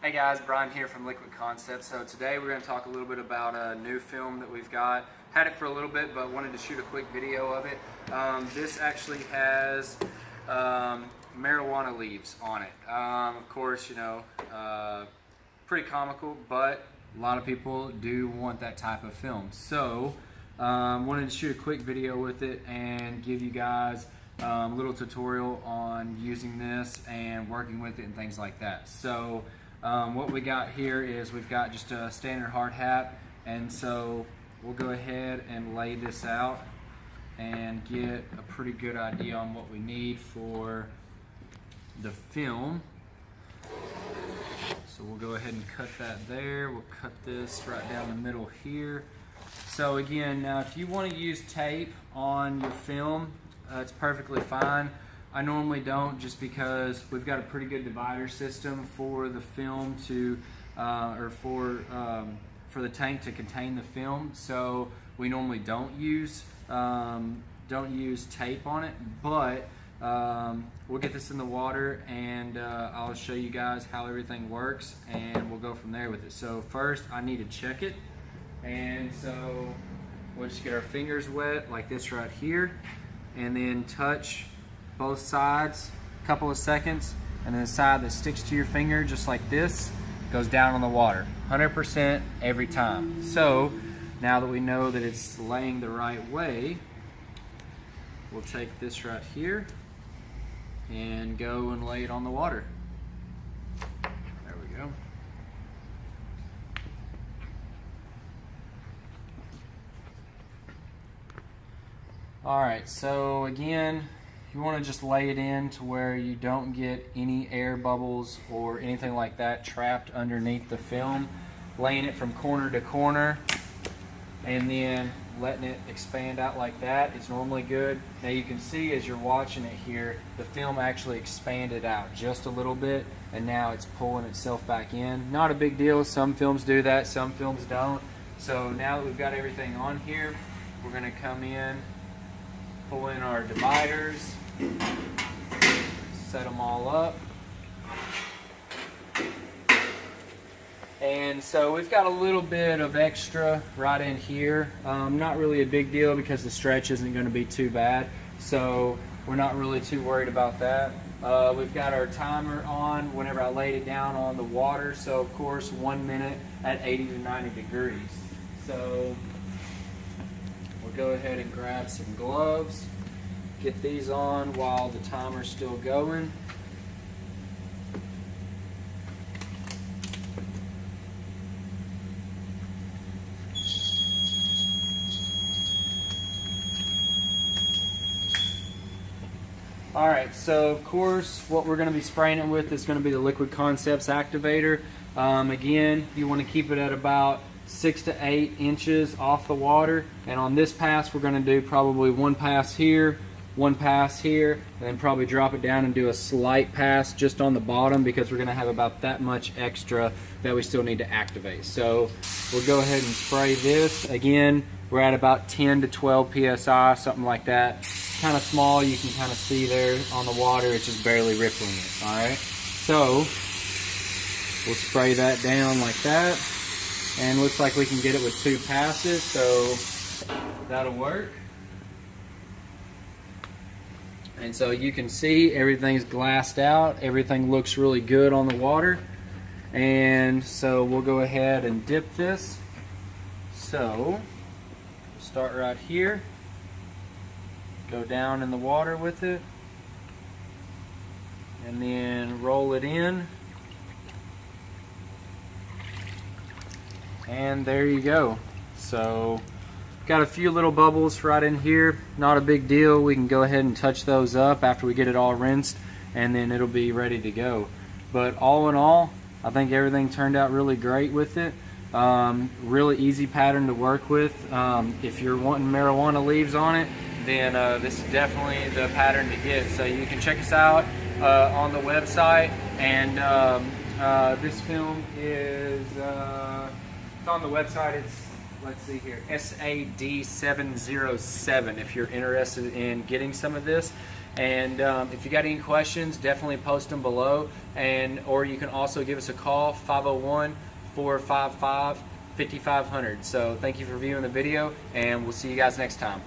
Hey guys, Brian here from Liquid Concepts. So today we're going to talk a little bit about a new film that we've got. Had it for a little bit, but wanted to shoot a quick video of it. This actually has marijuana leaves on it. Of course, you know, pretty comical, but a lot of people do want that type of film. So wanted to shoot a quick video with it and give you guys a little tutorial on using this and working with it and things like that. So what we got here is we've got just a standard hard hat, and so we'll go ahead and lay this out and get a pretty good idea on what we need for the film. So we'll go ahead and cut that there. We'll cut this right down the middle here. So again, now if you want to use tape on your film, it's perfectly fine. I normally don't, just because we've got a pretty good divider system for the film to, for the tank to contain the film. So we normally don't use tape on it, but we'll get this in the water and I'll show you guys how everything works, and we'll go from there with it. So first, I need to check it, and so we'll just get our fingers wet like this right here, and then touch both sides a couple of seconds, and then the side that sticks to your finger just like this goes down on the water 100% every time. So now that we know that it's laying the right way, we'll take this right here and go and lay it on the water. There we go. Alright, so again, you want to just lay it in to where you don't get any air bubbles or anything like that trapped underneath the film. Laying it from corner to corner and then letting it expand out like that is normally good. Now you can see as you're watching it here, the film actually expanded out just a little bit, and now it's pulling itself back in. Not a big deal. Some films do that, some films don't. So now that we've got everything on here, we're going to come in, pull in our dividers, set them all up. And so we've got a little bit of extra right in here. Not really a big deal because the stretch isn't going to be too bad, so we're not really too worried about that. We've got our timer on whenever I laid it down on the water, so of course 1 minute at 80 to 90 degrees. So we'll go ahead and grab some gloves, get these on while the timer's still going. Alright, so of course what we're going to be spraying it with is going to be the Liquid Concepts activator. Again, you want to keep it at about 6 to 8 inches off the water, and on this pass we're going to do probably one pass here, one pass here, and then probably drop it down and do a slight pass just on the bottom, because we're going to have about that much extra that we still need to activate. So we'll go ahead and spray this. Again, we're at about 10 to 12 psi, something like that. Kind of small, you can kind of see there on the water, it's just barely rippling it. Alright, so we'll spray that down like that, and looks like we can get it with 2 passes, so that'll work. And so you can see everything's glassed out, everything looks really good on the water. And so we'll go ahead and dip this. So we'll start right here, go down in the water with it, and then roll it in, and there you go. So got a few little bubbles right in here, not a big deal. We can go ahead and touch those up after we get it all rinsed, and then it'll be ready to go. But all in all, I think everything turned out really great with it. Really easy pattern to work with. If you're wanting marijuana leaves on it, then this is definitely the pattern to get. So you can check us out on the website, and this film is it's on the website. It's, let's see here, SAD707 if you're interested in getting some of this. And if you got any questions, definitely post them below, or you can also give us a call, 501-455-5500. So thank you for viewing the video, and we'll see you guys next time.